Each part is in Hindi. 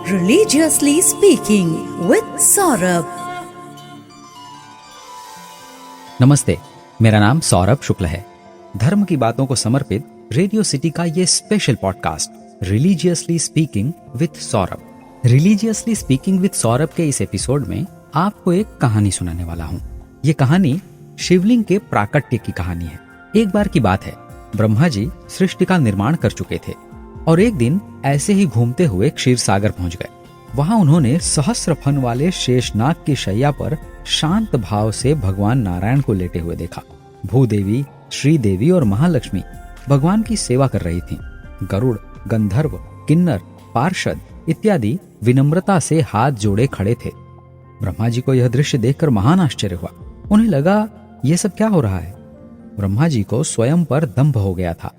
Religiously Speaking with Saurabh. नमस्ते, मेरा नाम सौरभ शुक्ल है। धर्म की बातों को समर्पित रेडियो सिटी का ये special podcast religiously speaking with Saurabh. Religiously speaking with Saurabh के इस एपिसोड में आपको एक कहानी सुनाने वाला हूँ। ये कहानी शिवलिंग के प्राकट्य की कहानी है। एक बार की बात है, ब्रह्मा जी सृष्टि का निर्माण कर चुके थे और एक दिन ऐसे ही घूमते हुए क्षीर सागर पहुंच गए। वहां उन्होंने सहस्र फन वाले शेषनाग की शैया पर शांत भाव से भगवान नारायण को लेटे हुए देखा। भूदेवी, श्रीदेवी और महालक्ष्मी भगवान की सेवा कर रही थीं। गरुड़, गंधर्व, किन्नर, पार्षद इत्यादि विनम्रता से हाथ जोड़े खड़े थे। ब्रह्मा जी को यह दृश्य देखकर महान आश्चर्य हुआ। उन्हें लगा, यह सब क्या हो रहा है? ब्रह्मा जी को स्वयं पर दंभ हो गया था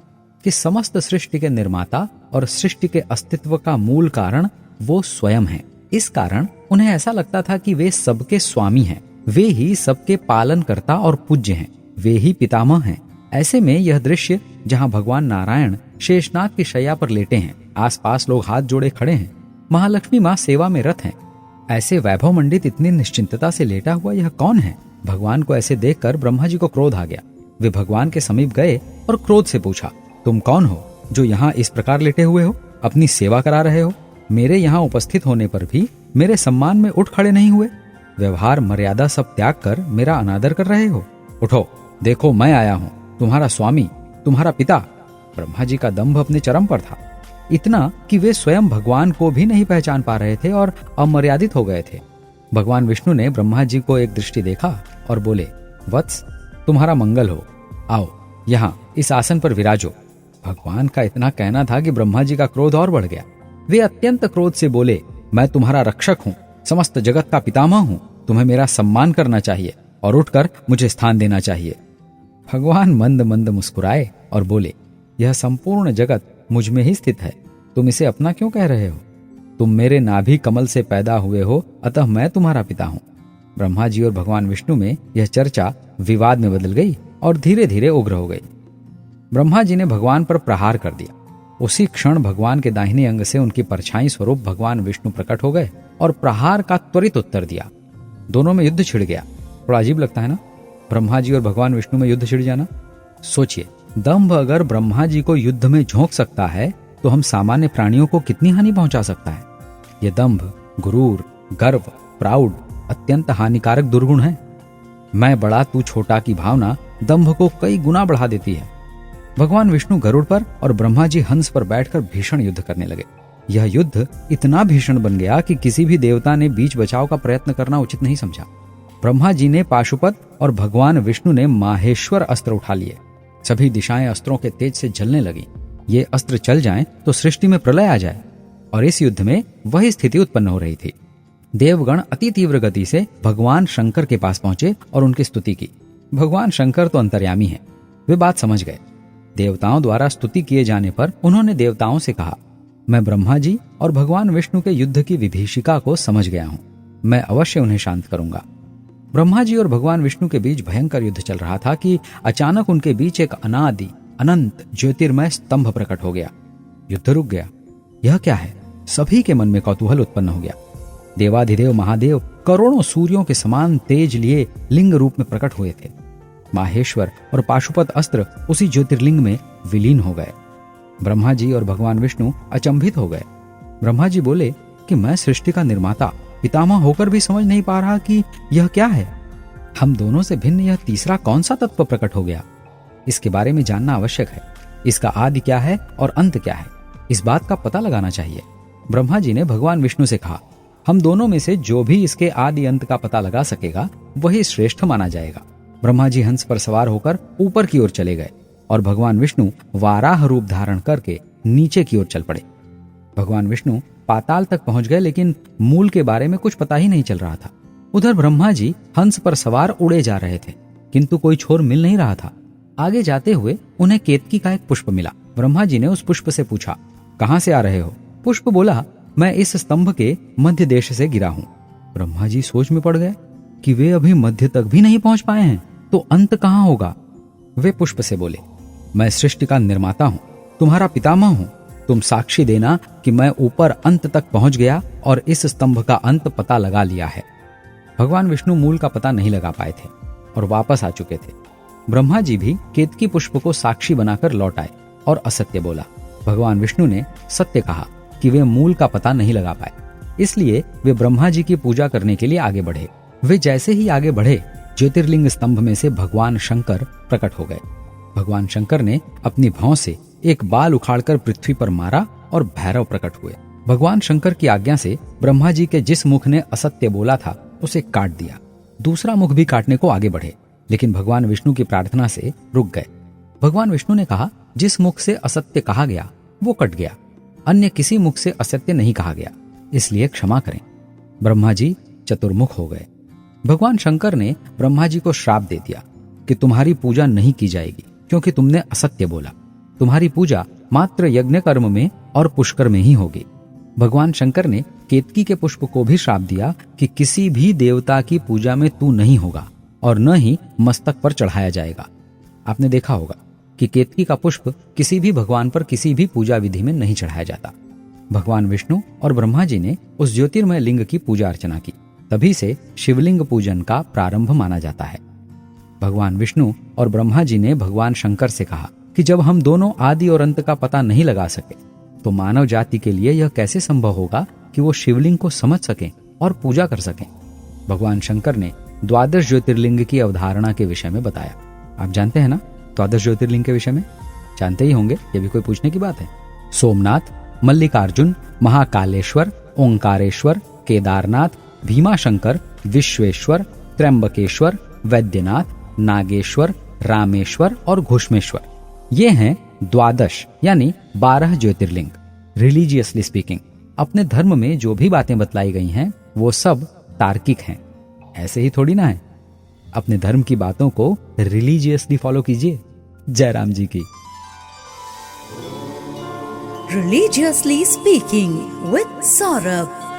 कि समस्त सृष्टि के निर्माता और सृष्टि के अस्तित्व का मूल कारण वो स्वयं है। इस कारण उन्हें ऐसा लगता था कि वे सबके स्वामी हैं, वे ही सबके पालनकर्ता और पूज्य हैं, वे ही पितामह हैं। ऐसे में यह दृश्य जहां भगवान नारायण शेषनाग की शैया पर लेटे हैं, आसपास लोग हाथ जोड़े खड़े हैं, महालक्ष्मी माँ सेवा में रत हैं, ऐसे वैभव मंडित इतनी निश्चिंतता से लेटा हुआ यह कौन है? भगवान को ऐसे देखकर ब्रह्मा जी को क्रोध आ गया। वे भगवान के समीप गए और क्रोध से पूछा, तुम कौन हो जो यहाँ इस प्रकार लेटे हुए हो, अपनी सेवा करा रहे हो? मेरे यहाँ उपस्थित होने पर भी मेरे सम्मान में उठ खड़े नहीं हुए। व्यवहार मर्यादा सब त्याग कर मेरा अनादर कर रहे हो। उठो, देखो मैं आया हूँ, तुम्हारा स्वामी, तुम्हारा पिता। ब्रह्मा जी का दंभ अपने चरम पर था, इतना कि वे स्वयं भगवान को भी नहीं पहचान पा रहे थे और अमर्यादित हो गए थे। भगवान विष्णु ने ब्रह्मा जी को एक दृष्टि देखा और बोले, वत्स, तुम्हारा मंगल हो, आओ यहाँ इस आसन पर विराजो। भगवान का इतना कहना था कि ब्रह्मा जी का क्रोध और बढ़ गया। वे अत्यंत क्रोध से बोले, मैं तुम्हारा रक्षक हूँ, समस्त जगत का पितामह हूँ, तुम्हें मेरा सम्मान करना चाहिए और उठकर मुझे स्थान देना चाहिए। भगवान मंद मंद मुस्कुराए और बोले, यह संपूर्ण जगत मुझ में ही स्थित है, तुम इसे अपना क्यों कह रहे हो? तुम मेरे नाभि कमल से पैदा हुए हो, अतः मैं तुम्हारा पिता हूँ। ब्रह्मा जी और भगवान विष्णु में यह चर्चा विवाद में बदल गई और धीरे धीरे उग्र हो गई। ब्रह्मा जी ने भगवान पर प्रहार कर दिया। उसी क्षण भगवान के दाहिने अंग से उनकी परछाई स्वरूप भगवान विष्णु प्रकट हो गए और प्रहार का त्वरित उत्तर दिया। दोनों में युद्ध छिड़ गया। थोड़ा अजीब लगता है ना, ब्रह्मा जी और भगवान विष्णु में युद्ध छिड़ जाना। सोचिए, दंभ अगर ब्रह्मा जी को युद्ध में झोंक सकता है तो हम सामान्य प्राणियों को कितनी हानि पहुंचा सकता है। यह दंभ, गुरूर, गर्व, प्राउड अत्यंत हानिकारक दुर्गुण है। मैं बड़ा तू छोटा की भावना दंभ को कई गुना बढ़ा देती है। भगवान विष्णु गरुड़ पर और ब्रह्मा जी हंस पर बैठकर भीषण युद्ध करने लगे। यह युद्ध इतना भीषण बन गया कि किसी भी देवता ने बीच बचाव का प्रयत्न करना उचित नहीं समझा। ब्रह्मा जी ने पाशुपत और भगवान विष्णु ने माहेश्वर अस्त्र उठा लिए। सभी दिशाएं अस्त्रों के तेज से जलने लगी। ये अस्त्र चल जाएं तो सृष्टि में प्रलय आ जाए, और इस युद्ध में वही स्थिति उत्पन्न हो रही थी। देवगण अति तीव्र गति से भगवान शंकर के पास पहुंचे और उनकी स्तुति की। भगवान शंकर तो अंतर्यामी हैं, वे बात समझ गए। देवताओं द्वारा स्तुति किए जाने पर उन्होंने देवताओं से कहा, मैं ब्रह्मा जी और भगवान विष्णु के युद्ध की विभीषिका को समझ गया हूँ, मैं अवश्य उन्हें शांत करूंगा। ब्रह्मा जी और भगवान विष्णु के बीच भयंकर युद्ध चल रहा था कि अचानक उनके बीच एक अनादि अनंत ज्योतिर्मय स्तंभ प्रकट हो गया। युद्ध रुक गया। यह क्या है? सभी के मन में कौतूहल उत्पन्न हो गया। देवाधिदेव महादेव करोड़ों सूर्यों के समान तेज लिए लिंग रूप में प्रकट हुए थे। माहेश्वर और पाशुपत अस्त्र उसी ज्योतिर्लिंग में विलीन हो गए। ब्रह्मा जी और भगवान विष्णु अचंभित हो गए। ब्रह्मा जी बोले कि मैं सृष्टि का निर्माता, पितामह होकर भी समझ नहीं पा रहा कि यह क्या है। हम दोनों से भिन्न यह तीसरा कौन सा तत्व प्रकट हो गया? इसके बारे में जानना आवश्यक है। इसका आदि क्या है और अंत क्या है, इस बात का पता लगाना चाहिए। ब्रह्मा जी ने भगवान विष्णु से कहा, हम दोनों में से जो भी इसके आदि अंत का पता लगा सकेगा वही श्रेष्ठ माना जाएगा। ब्रह्मा जी हंस पर सवार होकर ऊपर की ओर चले गए और भगवान विष्णु वाराह रूप धारण करके नीचे की ओर चल पड़े। भगवान विष्णु पाताल तक पहुंच गए, लेकिन मूल के बारे में कुछ पता ही नहीं चल रहा था। उधर ब्रह्मा जी हंस पर सवार उड़े जा रहे थे, किंतु कोई छोर मिल नहीं रहा था। आगे जाते हुए उन्हें केतकी का एक पुष्प मिला। ब्रह्मा जी ने उस पुष्प से पूछा, कहां से आ रहे हो? पुष्प बोला, मैं इस स्तंभ के मध्य देश से गिरा हूं। ब्रह्मा जी सोच में पड़ गए कि वे अभी मध्य तक भी नहीं पहुंच पाए हैं, तो अंत कहां होगा? वे पुष्प से बोले, मैं सृष्टि का निर्माता हूं, तुम्हारा पितामह हूं, तुम साक्षी देना कि मैं ऊपर अंत तक पहुंच गया और इस स्तंभ का अंत पता लगा लिया है। भगवान विष्णु मूल का पता नहीं लगा पाए थे और वापस आ चुके थे। ब्रह्मा जी भी केतकी पुष्प को साक्षी बनाकर लौट आए और असत्य बोला। भगवान विष्णु ने सत्य कहा कि वे मूल का पता नहीं लगा पाए, इसलिए वे ब्रह्मा जी की पूजा करने के लिए आगे बढ़े। वे जैसे ही आगे बढ़े, ज्योतिर्लिंग स्तंभ में से भगवान शंकर प्रकट हो गए। भगवान शंकर ने अपनी भौं से एक बाल उखाड़कर पृथ्वी पर मारा और भैरव प्रकट हुए। भगवान शंकर की आज्ञा से ब्रह्मा जी के जिस मुख ने असत्य बोला था उसे काट दिया। दूसरा मुख भी काटने को आगे बढ़े, लेकिन भगवान विष्णु की प्रार्थना से रुक गए। भगवान विष्णु ने कहा, जिस मुख से असत्य कहा गया वो कट गया, अन्य किसी मुख से असत्य नहीं कहा गया, इसलिए क्षमा करें। ब्रह्मा जी चतुर्मुख हो गए। भगवान शंकर ने ब्रह्मा जी को श्राप दे दिया कि तुम्हारी पूजा नहीं की जाएगी क्योंकि तुमने असत्य बोला। तुम्हारी पूजा मात्र यज्ञ कर्म में और पुष्कर में ही होगी। भगवान शंकर ने केतकी के पुष्प को भी श्राप दिया कि किसी भी देवता की पूजा में तू नहीं होगा और न ही मस्तक पर चढ़ाया जाएगा। आपने देखा होगा कि केतकी का पुष्प किसी भी भगवान पर किसी भी पूजा विधि में नहीं चढ़ाया जाता। भगवान विष्णु और ब्रह्मा जी ने उस ज्योतिर्मय लिंग की पूजा अर्चना की, तभी से शिवलिंग पूजन का प्रारंभ माना जाता है। भगवान विष्णु और ब्रह्मा जी ने भगवान शंकर से कहा कि जब हम दोनों आदि और अंत का पता नहीं लगा सके तो मानव जाति के लिए यह कैसे संभव होगा कि वो शिवलिंग को समझ सकें और पूजा कर सकें। भगवान शंकर ने द्वादश ज्योतिर्लिंग की अवधारणा के विषय में बताया। आप जानते हैं ना द्वादश ज्योतिर्लिंग के विषय में? जानते ही होंगे, ये भी कोई पूछने की बात है। सोमनाथ, मल्लिकार्जुन, महाकालेश्वर, ओंकारेश्वर, केदारनाथ, भीमाशंकर, विश्वेश्वर, त्र्यंबकेश्वर, वैद्यनाथ, नागेश्वर, रामेश्वर और घुष्मेश्वर, ये हैं द्वादश यानी 12 ज्योतिर्लिंग। रिलीजियसली स्पीकिंग, अपने धर्म में जो भी बातें बतलाई गई हैं वो सब तार्किक हैं, ऐसे ही थोड़ी ना है। अपने धर्म की बातों को रिलीजियसली फॉलो कीजिए। जय राम जी की। Religiously Speaking with Saurabh.